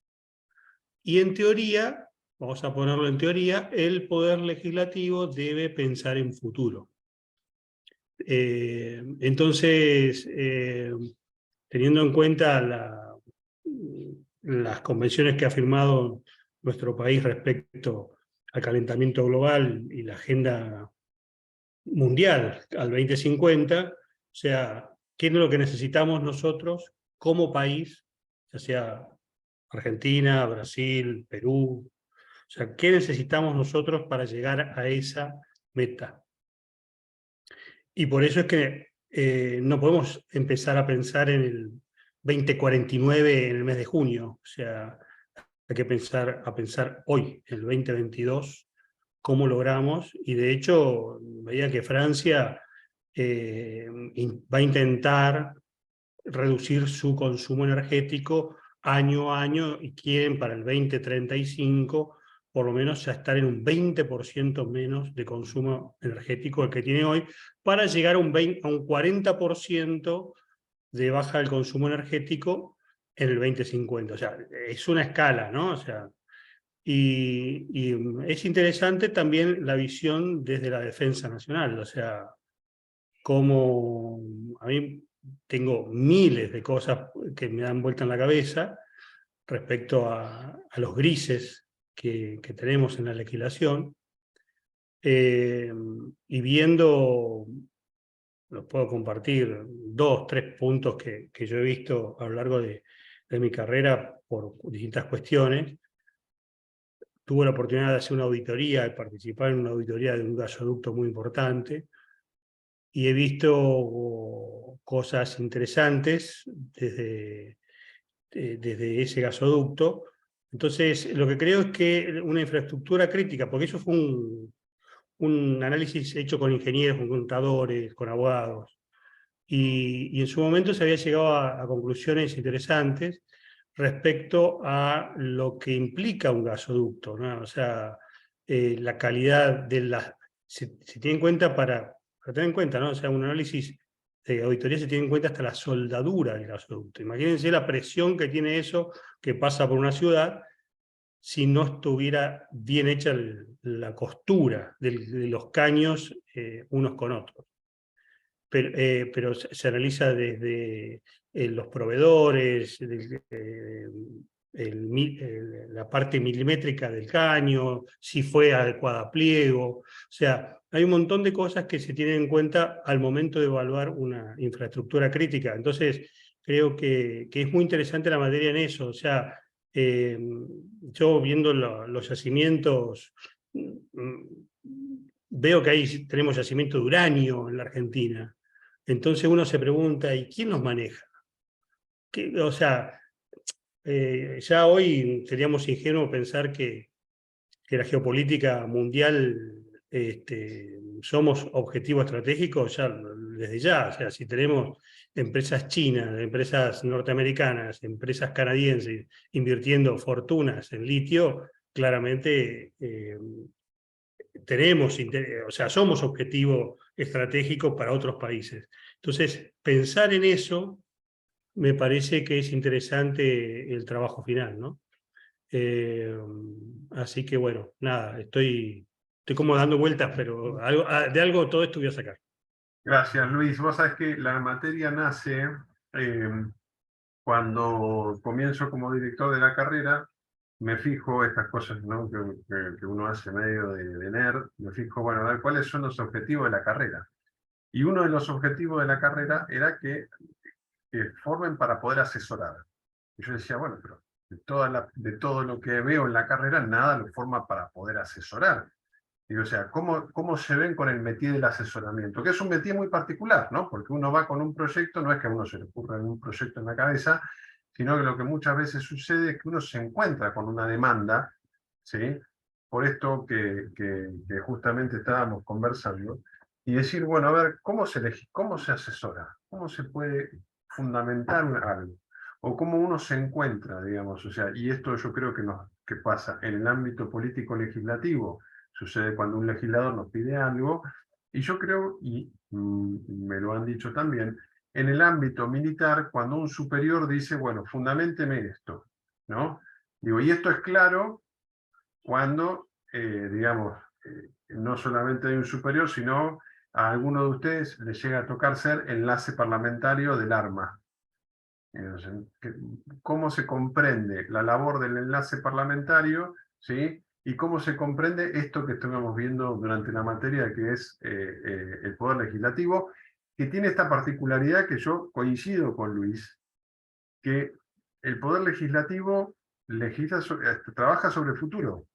Y en teoría, vamos a ponerlo en teoría, el Poder Legislativo debe pensar en futuro. Entonces, teniendo en cuenta las convenciones que ha firmado nuestro país respecto al calentamiento global y la agenda mundial al 2050, o sea, ¿qué es lo que necesitamos nosotros como país, ya sea Argentina, Brasil, Perú? O sea, ¿qué necesitamos nosotros para llegar a esa meta? Y por eso es que no podemos empezar a pensar en el 2049 en el mes de junio. O sea, hay que pensar hoy, en el 2022, cómo logramos. Y de hecho, veía que Francia va a intentar reducir su consumo energético año a año y quieren para el 2035 por lo menos a estar en un 20% menos de consumo energético del que tiene hoy, para llegar a un 40% de baja del consumo energético en el 2050. O sea, es una escala, ¿no? O sea, y es interesante también la visión desde la defensa nacional, o sea, como a mí tengo miles de cosas que me dan vuelta en la cabeza respecto a los grises que tenemos en la legislación, y viendo, los puedo compartir, 2, 3 puntos que yo he visto a lo largo de mi carrera por distintas cuestiones. Tuve la oportunidad de hacer una auditoría, de participar en una auditoría de un gasoducto muy importante, y he visto cosas interesantes desde ese gasoducto. Entonces, lo que creo es que una infraestructura crítica, porque eso fue un análisis hecho con ingenieros, con contadores, con abogados, y en su momento se había llegado a conclusiones interesantes respecto a lo que implica un gasoducto, ¿no? O sea, la calidad de la... Se tiene en cuenta para tener en cuenta, ¿no? O sea, un análisis de auditoría se tiene en cuenta hasta la soldadura del gasoducto. Imagínense la presión que tiene eso que pasa por una ciudad si no estuviera bien hecha la costura de los caños unos con otros. Pero se analiza desde los proveedores, la parte milimétrica del caño, si fue adecuada a pliego. O sea, hay un montón de cosas que se tienen en cuenta al momento de evaluar una infraestructura crítica. Entonces, creo que es muy interesante la materia en eso. O sea, yo viendo los yacimientos, veo que tenemos yacimiento de uranio en la Argentina. Entonces uno se pregunta, ¿y quién los maneja? O sea, ya hoy seríamos ingenuos pensar que la geopolítica mundial somos objetivo estratégico ya, desde ya. O sea, si tenemos empresas chinas, empresas norteamericanas, empresas canadienses invirtiendo fortunas en litio, claramente o sea, somos objetivo estratégico para otros países. Entonces, pensar en eso me parece que es interesante el trabajo final, ¿no? Así que bueno, nada, estoy como dando vueltas, pero de algo todo esto voy a sacar. Gracias, Luis. Vos sabés que la materia nace cuando comienzo como director de la carrera. Me fijo estas cosas, ¿no? que uno hace medio de nerd. Me fijo, bueno, a ver cuáles son los objetivos de la carrera. Y uno de los objetivos de la carrera era que formen para poder asesorar. Y yo decía, bueno, pero de todo lo que veo en la carrera, nada lo forma para poder asesorar. Y, o sea, ¿cómo se ven con el métier del asesoramiento? Que es un métier muy particular, ¿no? Porque uno va con un proyecto, no es que a uno se le ocurra un proyecto en la cabeza, sino que lo que muchas veces sucede es que uno se encuentra con una demanda, ¿sí? Por esto que justamente estábamos conversando, y decir, bueno, a ver, ¿cómo se asesora? ¿Cómo se puede fundamentar algo? O cómo uno se encuentra, digamos, o sea, y esto yo creo que pasa en el ámbito político-legislativo, sucede cuando un legislador nos pide algo, y yo creo, y me lo han dicho también, en el ámbito militar, cuando un superior dice, bueno, fundamenteme esto, ¿no? Digo, y esto es claro cuando, digamos, no solamente hay un superior, sino a alguno de ustedes les llega a tocar ser enlace parlamentario del arma. ¿Cómo se comprende la labor del enlace parlamentario, ¿sí? Y cómo se comprende esto que estuvimos viendo durante la materia, que es el Poder Legislativo, que tiene esta particularidad que yo coincido con Luis, que el Poder Legislativo trabaja sobre el futuro,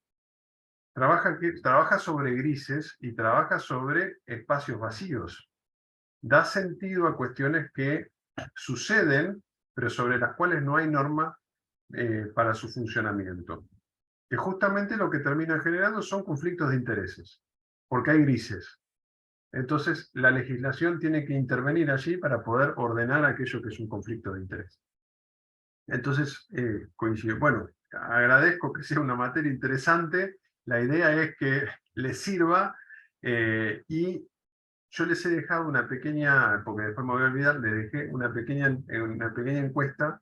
trabaja sobre grises y trabaja sobre espacios vacíos. Da sentido a cuestiones que suceden, pero sobre las cuales no hay norma para su funcionamiento. Que justamente lo que termina generando son conflictos de intereses, porque hay grises. Entonces, la legislación tiene que intervenir allí para poder ordenar aquello que es un conflicto de interés. Entonces, coincido. Bueno, agradezco que sea una materia interesante la idea es que les sirva, y yo les he dejado una pequeña, porque después me voy a olvidar, les dejé una pequeña encuesta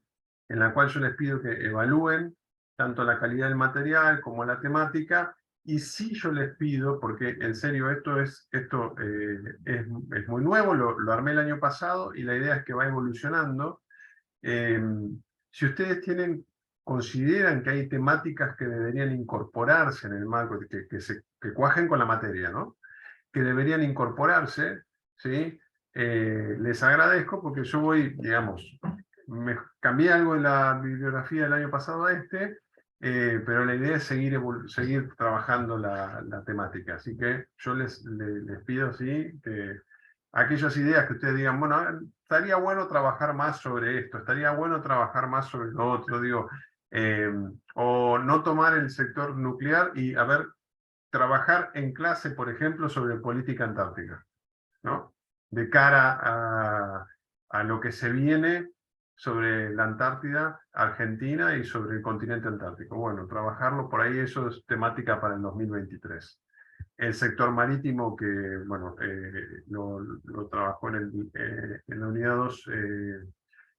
en la cual yo les pido que evalúen tanto la calidad del material como la temática, y sí yo les pido, porque en serio esto es muy nuevo, lo armé el año pasado y la idea es que va evolucionando. Si ustedes consideran que hay temáticas que deberían incorporarse en el marco, que cuajen con la materia, ¿no? Que deberían incorporarse, ¿sí? Les agradezco porque yo voy, digamos, me cambié algo de la bibliografía del año pasado a pero la idea es seguir trabajando la temática. Así que yo les pido, sí, que aquellas ideas que ustedes digan, bueno, estaría bueno trabajar más sobre esto, estaría bueno trabajar más sobre lo otro, digo, o no tomar el sector nuclear y, a ver, trabajar en clase, por ejemplo, sobre política antártica, ¿no? De cara a lo que se viene sobre la Antártida Argentina y sobre el continente antártico. Bueno, trabajarlo por ahí, eso es temática para el 2023. El sector marítimo, que bueno, lo trabajó en la unidad 2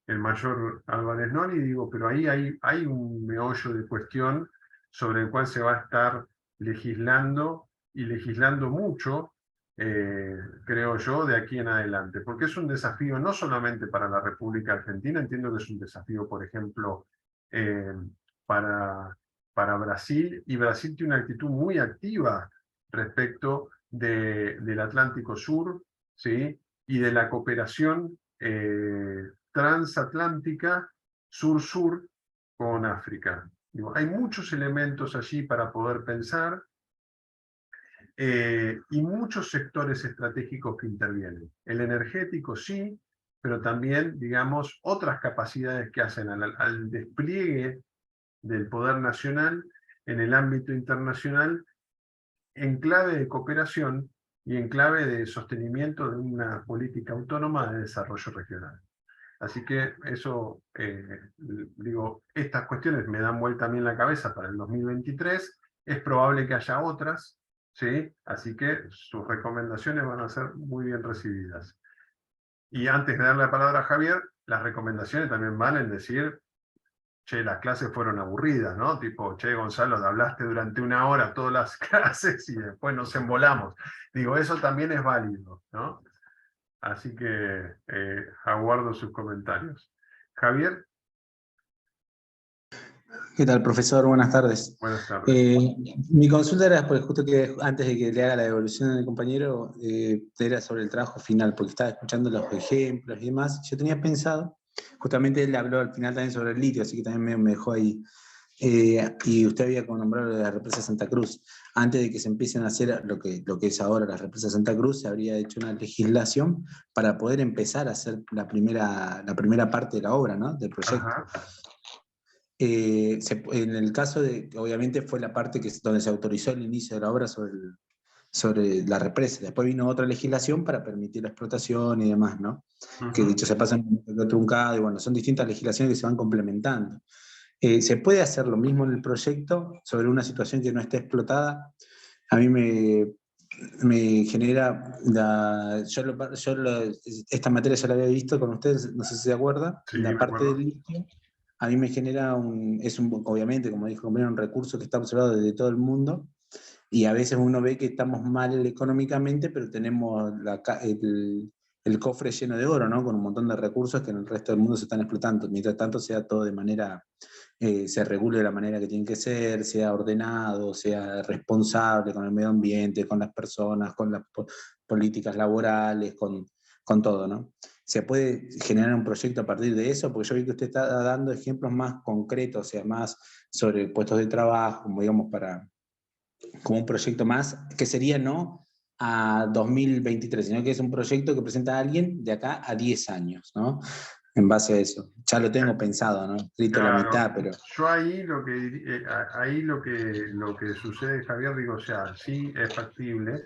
el mayor Álvarez Noli, digo, pero ahí hay un meollo de cuestión sobre el cual se va a estar legislando, y legislando mucho, creo yo, de aquí en adelante, porque es un desafío no solamente para la República Argentina, entiendo que es un desafío, por ejemplo, eh, para Brasil, y Brasil tiene una actitud muy activa respecto del Atlántico Sur, ¿sí? Y de la cooperación transatlántica sur-sur con África. Digo, hay muchos elementos allí para poder pensar, y muchos sectores estratégicos que intervienen. El energético sí, pero también, digamos, otras capacidades que hacen al despliegue del poder nacional en el ámbito internacional, en clave de cooperación y en clave de sostenimiento de una política autónoma de desarrollo regional. Así que eso, digo, estas cuestiones me dan vuelta a mí en la cabeza para el 2023, es probable que haya otras, ¿sí? Así que sus recomendaciones van a ser muy bien recibidas. Y antes de darle la palabra a Javier, las recomendaciones también van en decir, che, las clases fueron aburridas, ¿no? Tipo, che, Gonzalo, hablaste durante una hora todas las clases y después nos embolamos. Digo, eso también es válido, ¿no? Así que aguardo sus comentarios. Javier, ¿Qué tal, profesor? Buenas tardes. buenas tardes. Mi consulta era, porque justo que antes de que le haga la devolución del compañero, era sobre el trabajo final, porque estaba escuchando los ejemplos y demás. Yo tenía pensado, justamente él habló al final también sobre el litio, así que también me dejó ahí. Y usted había nombrado la represa Santa Cruz. Antes de que se empiecen a hacer lo que es ahora la represa Santa Cruz, se habría hecho una legislación para poder empezar a hacer la primera parte de la obra, ¿no? Del proyecto. Ajá. En el caso de, obviamente fue la parte donde se autorizó el inicio de la obra sobre la represa. Después vino otra legislación para permitir la explotación y demás, ¿no? Que dicho se pasa en el truncado, y bueno, son distintas legislaciones que se van complementando. ¿Se puede hacer lo mismo en el proyecto sobre una situación que no esté explotada? A mí me genera, esta materia ya la había visto con ustedes, no sé si se acuerda, Sí, la me parte acuerdo. del litio. A mí me genera obviamente, como dijo, un recurso que está observado desde todo el mundo, y a veces uno ve que estamos mal económicamente, pero tenemos el cofre lleno de oro, ¿no? Con un montón de recursos que en el resto del mundo se están explotando. Mientras tanto sea todo de manera, se regule de la manera que tiene que ser, sea ordenado, sea responsable con el medio ambiente, con las personas, con las políticas laborales, con todo, ¿no? ¿Se puede generar un proyecto a partir de eso? Porque yo vi que usted está dando ejemplos más concretos, o sea, más sobre puestos de trabajo, como digamos, como un proyecto más, que sería no a 2023, sino que es un proyecto que presenta a alguien de acá a 10 años, ¿no? En base a eso. Ya lo tengo pensado, ¿no? Escrito la mitad, pero... Yo ahí lo que sucede, Javier, digo, o sea, sí es factible.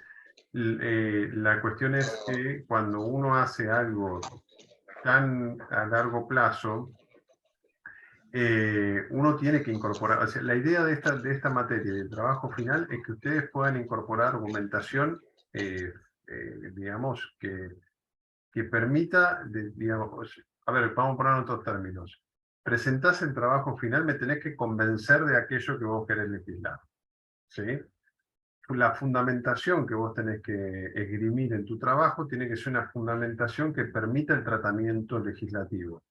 La cuestión es que cuando uno hace algo tan a largo plazo, uno tiene que incorporar, o sea, la idea de esta materia, del trabajo final, es que ustedes puedan incorporar argumentación, digamos, que permita, digamos, a ver, vamos a poner en otros términos. Presentás el trabajo final, me tenés que convencer de aquello que vos querés legislar, ¿sí? La fundamentación que vos tenés que esgrimir en tu trabajo tiene que ser una fundamentación que permita el tratamiento legislativo,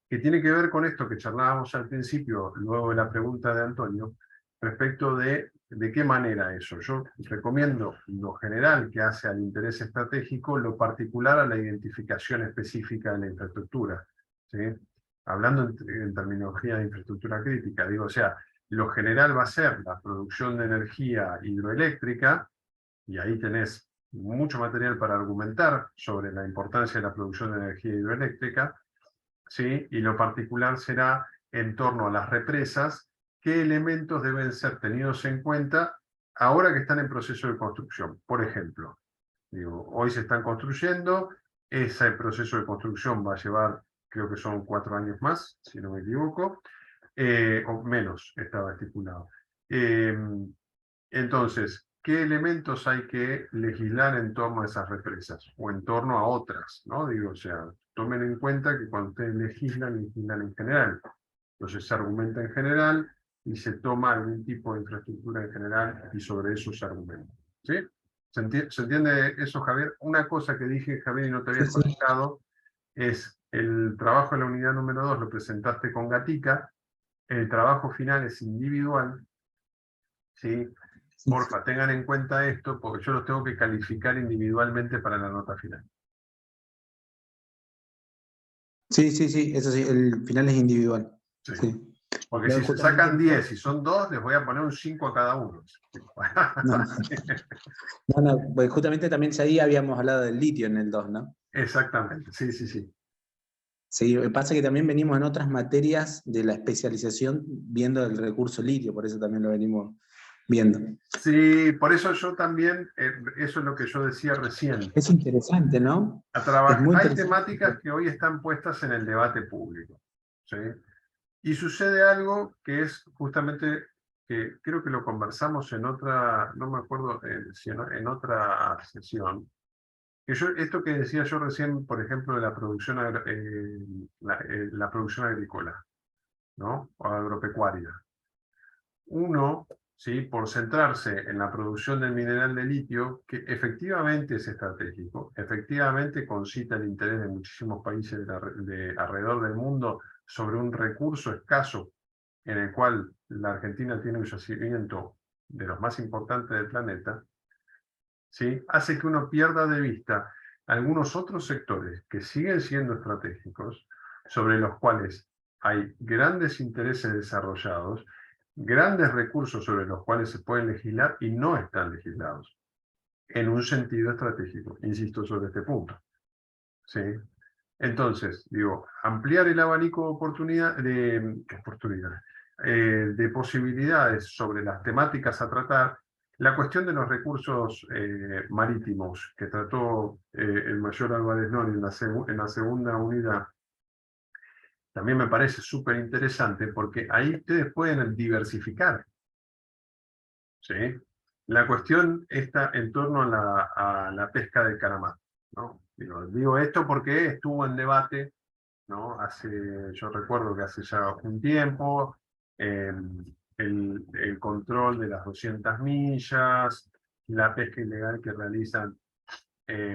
que tiene que ver con esto que charlábamos al principio, luego de la pregunta de Antonio, respecto de qué manera eso. Yo recomiendo lo general que hace al interés estratégico, lo particular a la identificación específica de la infraestructura, ¿sí? Hablando en terminología de infraestructura crítica, digo, o sea, lo general va a ser la producción de energía hidroeléctrica, y ahí tenés mucho material para argumentar sobre la importancia de la producción de energía hidroeléctrica, ¿sí? Y lo particular será en torno a las represas, qué elementos deben ser tenidos en cuenta ahora que están en proceso de construcción. Por ejemplo, digo, hoy se están construyendo, ese proceso de construcción va a llevar, creo que son 4 años más, si no me equivoco, o menos estaba estipulado. Entonces, ¿qué elementos hay que legislar en torno a esas represas? O en torno a otras, ¿no? Digo, o sea, tomen en cuenta que cuando ustedes legislan en general. Entonces se argumenta en general y se toma algún tipo de infraestructura en general y sobre eso se argumenta. ¿Sí? ¿Se entiende eso, Javier? Una cosa que dije, Javier, y no te habías Sí, sí. conectado, es el trabajo de la unidad número 2 lo presentaste con Gatica, el trabajo final es individual, ¿sí? Porfa, tengan en cuenta esto, porque yo los tengo que calificar individualmente para la nota final. Sí, sí, sí, eso sí, el final es individual. Sí. Sí. Porque No, si se justamente sacan 10 y son 2, les voy a poner un 5 a cada uno. No, pues justamente también ahí habíamos hablado del litio en el 2, ¿no? Exactamente, sí, sí, sí. Sí, pasa que también venimos en otras materias de la especialización viendo el recurso litio, por eso también lo venimos viendo. Sí, por eso yo también, eso es lo que yo decía recién. Es interesante, ¿no? A Es muy hay interesante. temáticas que hoy están puestas en el debate público, ¿sí? Y sucede algo que es justamente, que creo que lo conversamos en otra, no me acuerdo si en otra sesión, que esto que decía yo recién, por ejemplo, de la producción, la producción agrícola, ¿no? O agropecuaria. Uno, ¿sí? Por centrarse en la producción del mineral de litio, que efectivamente es estratégico, efectivamente concita el interés de muchísimos países de alrededor del mundo sobre un recurso escaso en el cual la Argentina tiene un yacimiento de los más importantes del planeta, ¿sí? Hace que uno pierda de vista algunos otros sectores que siguen siendo estratégicos, sobre los cuales hay grandes intereses desarrollados, grandes recursos sobre los cuales se pueden legislar y no están legislados, en un sentido estratégico. Insisto sobre este punto, ¿sí? Entonces, digo, ampliar el abanico de posibilidades sobre las temáticas a tratar. La cuestión de los recursos marítimos, que trató el mayor Álvarez Nori en la segunda unidad, también me parece súper interesante, porque ahí ustedes pueden diversificar, ¿sí? La cuestión está en torno a la pesca de calamar, ¿no? Digo esto porque estuvo en debate, ¿no? Yo recuerdo que hace ya un tiempo, el control de las 200 millas, la pesca ilegal que realizan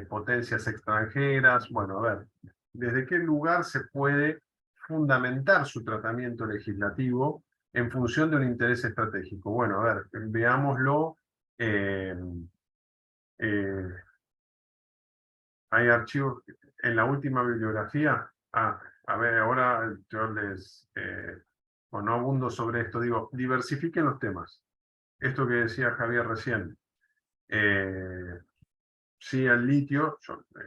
potencias extranjeras. Bueno, a ver, ¿desde qué lugar se puede fundamentar su tratamiento legislativo en función de un interés estratégico? Bueno, a ver, veámoslo. eh, eh, Hay archivos en la última bibliografía. A ver, ahora yo no abundo sobre esto, digo, diversifiquen los temas. Esto que decía Javier recién. Sí, el litio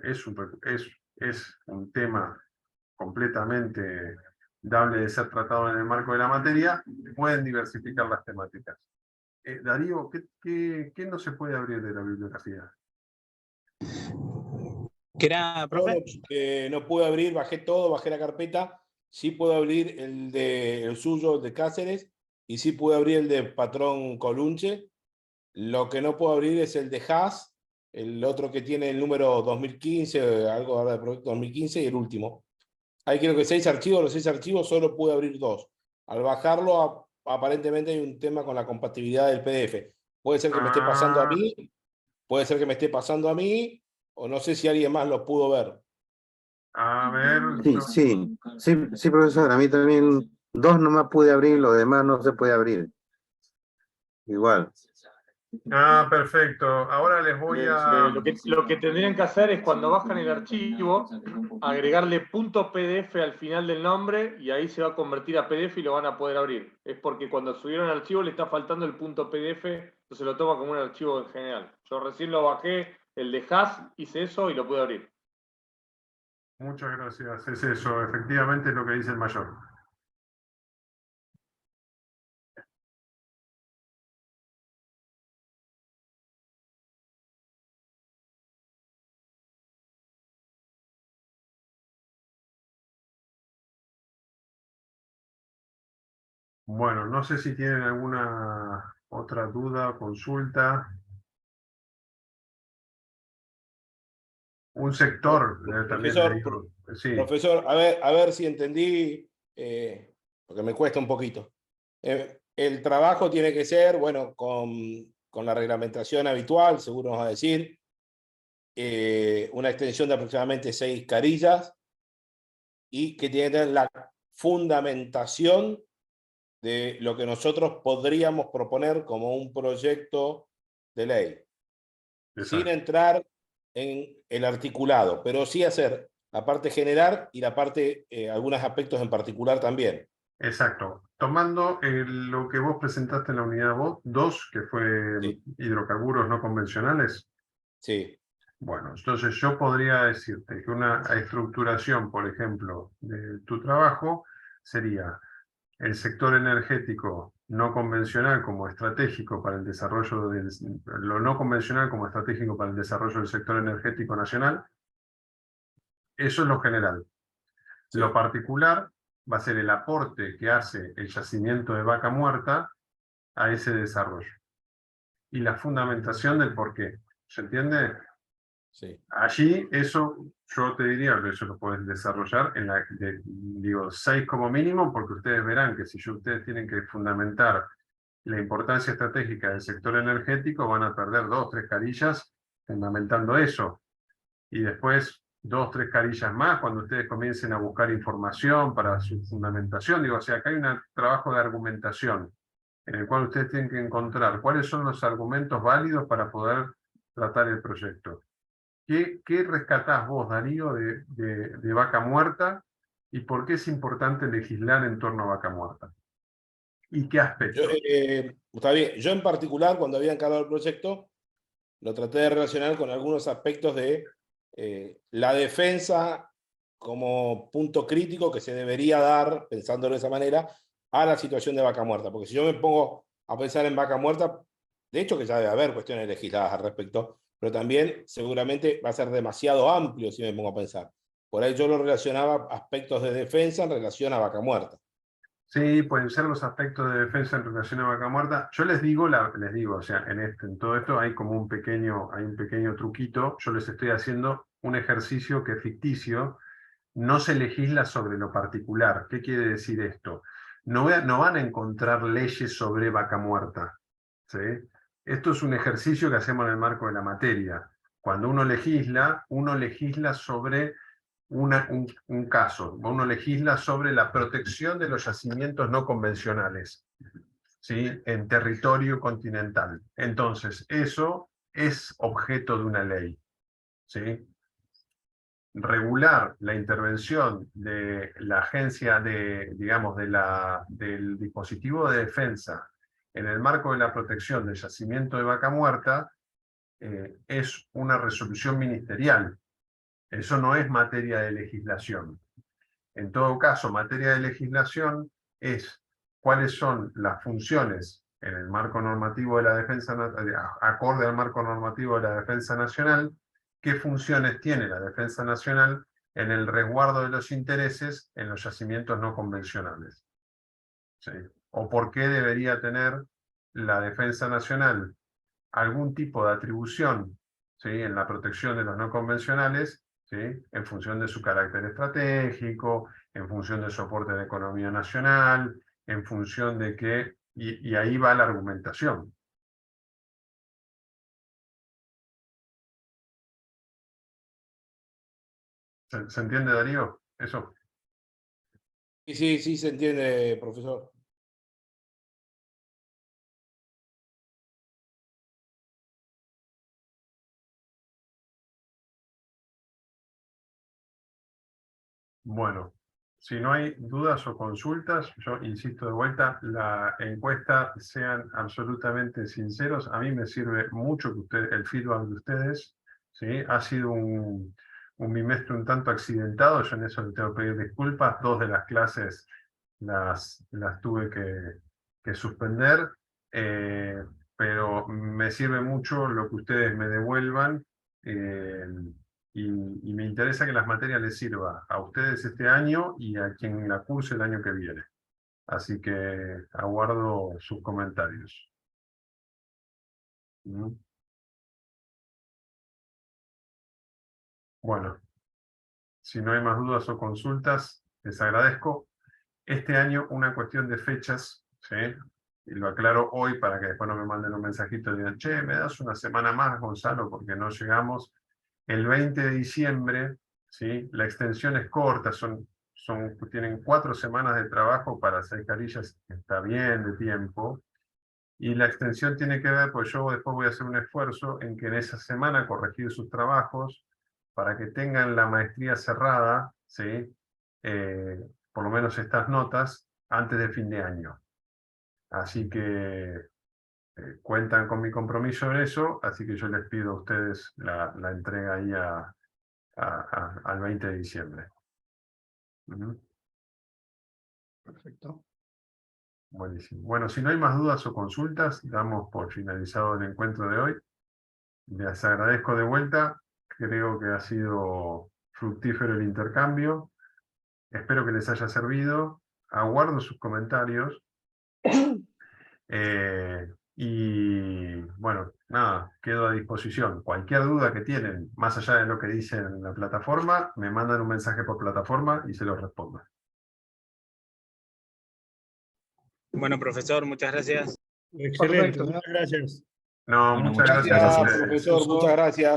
es un tema completamente dable de ser tratado en el marco de la materia, pueden diversificar las temáticas. Darío, ¿qué no se puede abrir de la bibliografía? Que era, profe. No pude abrir, bajé todo, bajé la carpeta sí puedo abrir el suyo, el de Cáceres, y sí puedo abrir el de Patrón Colunche. Lo que no puedo abrir es el de Haas, el otro que tiene el número 2015, algo ahora de proyecto 2015, y el último. Hay creo que 6 archivos, los 6 archivos solo pude abrir 2. Al bajarlo, aparentemente hay un tema con la compatibilidad del PDF. Puede ser que me esté pasando a mí, puede ser que me esté pasando a mí, o no sé si alguien más lo pudo ver. A ver. Sí, profesor, a mí también 2 nomás pude abrir, lo demás no se puede abrir. Igual. Perfecto. Ahora les voy a... Lo que tendrían que hacer es cuando bajan el archivo, agregarle .pdf al final del nombre y ahí se va a convertir a PDF y lo van a poder abrir. Es porque cuando subieron el archivo le está faltando el .pdf, entonces lo toma como un archivo en general. Yo recién lo bajé, el de Haas, hice eso y lo pude abrir. Muchas gracias. Es eso, efectivamente es lo que dice el mayor. Bueno, no sé si tienen alguna otra duda, consulta. Un sector también Profesor, le digo. Sí, Profesor, a ver si entendí, porque me cuesta un poquito. El trabajo tiene que ser, bueno, con la reglamentación habitual, seguro nos va a decir, una extensión de aproximadamente 6 carillas y que tiene que tener la fundamentación de lo que nosotros podríamos proponer como un proyecto de ley, sin exacto. entrar en el articulado, pero sí hacer la parte general y la parte, algunos aspectos en particular también. Exacto. Tomando lo que vos presentaste en la unidad 2, que fue Sí. hidrocarburos no convencionales. Sí. Bueno, entonces yo podría decirte que una estructuración, por ejemplo, de tu trabajo sería el sector energético no convencional como estratégico para el desarrollo lo no convencional como estratégico para el desarrollo del sector energético nacional. Eso es lo general. Sí. Lo particular va a ser el aporte que hace el yacimiento de Vaca Muerta a ese desarrollo. Y la fundamentación del por qué. ¿Se entiende? Sí. Allí, eso yo te diría que eso lo puedes desarrollar en digo, 6 como mínimo, porque ustedes verán que si ustedes tienen que fundamentar la importancia estratégica del sector energético, van a perder 2, 3 carillas fundamentando eso. Y después 2, 3 carillas más cuando ustedes comiencen a buscar información para su fundamentación. Digo, o sea, acá hay un trabajo de argumentación en el cual ustedes tienen que encontrar cuáles son los argumentos válidos para poder tratar el proyecto. ¿Qué rescatás vos, Darío, de Vaca Muerta y por qué es importante legislar en torno a Vaca Muerta? ¿Y qué aspectos? Está bien. Yo en particular, cuando había encargado el proyecto, lo traté de relacionar con algunos aspectos de la defensa como punto crítico que se debería dar, pensándolo de esa manera, a la situación de Vaca Muerta. Porque si yo me pongo a pensar en Vaca Muerta, de hecho que ya debe haber cuestiones legisladas al respecto, pero también seguramente va a ser demasiado amplio si me pongo a pensar. Por ahí yo lo relacionaba aspectos de defensa en relación a Vaca Muerta. Sí, pueden ser los aspectos de defensa en relación a Vaca Muerta. Yo les digo, o sea, en todo esto hay como un pequeño truquito. Yo les estoy haciendo un ejercicio que es ficticio. No se legisla sobre lo particular. ¿Qué quiere decir esto? No van a encontrar leyes sobre Vaca Muerta, ¿sí? Esto es un ejercicio que hacemos en el marco de la materia. Cuando uno legisla sobre un caso. Uno legisla sobre la protección de los yacimientos no convencionales, ¿sí? En territorio continental. Entonces, eso es objeto de una ley, ¿sí? Regular la intervención de la agencia del dispositivo de defensa en el marco de la protección del yacimiento de Vaca Muerta es una resolución ministerial. Eso no es materia de legislación. En todo caso, materia de legislación es cuáles son las funciones en el marco normativo de la defensa, acorde al marco normativo de la defensa nacional, qué funciones tiene la defensa nacional en el resguardo de los intereses en los yacimientos no convencionales. ¿Sí? O por qué debería tener la defensa nacional algún tipo de atribución, ¿sí?, en la protección de los no convencionales, ¿sí?, en función de su carácter estratégico, en función del soporte de la economía nacional, en función de que, y ahí va la argumentación. ¿Se entiende, Darío? Eso. Sí, sí se entiende, profesor. Bueno, si no hay dudas o consultas, yo insisto de vuelta, la encuesta, sean absolutamente sinceros, a mí me sirve mucho que el feedback de ustedes, ¿sí? Ha sido un bimestre un tanto accidentado, yo en eso le tengo que pedir disculpas, 2 de las clases las tuve que suspender, pero me sirve mucho lo que ustedes me devuelvan, y me interesa que las materias les sirva a ustedes este año y a quien la curse el año que viene. Así que aguardo sus comentarios. Bueno, si no hay más dudas o consultas, les agradezco. Este año una cuestión de fechas, ¿sí? Y lo aclaro hoy para que después no me manden un mensajito y digan, che, me das una semana más, Gonzalo, porque no llegamos. El 20 de diciembre, ¿sí?, la extensión es corta, tienen 4 semanas de trabajo para 6 carillas, está bien de tiempo. Y la extensión tiene que ver, pues yo después voy a hacer un esfuerzo en que en esa semana corregir sus trabajos para que tengan la maestría cerrada, ¿sí?, por lo menos estas notas, antes de fin de año. Así que cuentan con mi compromiso en eso, así que yo les pido a ustedes la entrega ahí al 20 de diciembre. Perfecto. Buenísimo. Bueno, si no hay más dudas o consultas, damos por finalizado el encuentro de hoy. Les agradezco de vuelta. Creo que ha sido fructífero el intercambio. Espero que les haya servido. Aguardo sus comentarios. Y bueno, nada, quedo a disposición. Cualquier duda que tienen, más allá de lo que dicen en la plataforma, me mandan un mensaje por plataforma y se los respondo. Bueno, profesor, muchas gracias. Excelente, Perfecto. muchas gracias. No, Bueno, muchas muchas gracias a Gracias, ustedes. profesor, muchas gracias.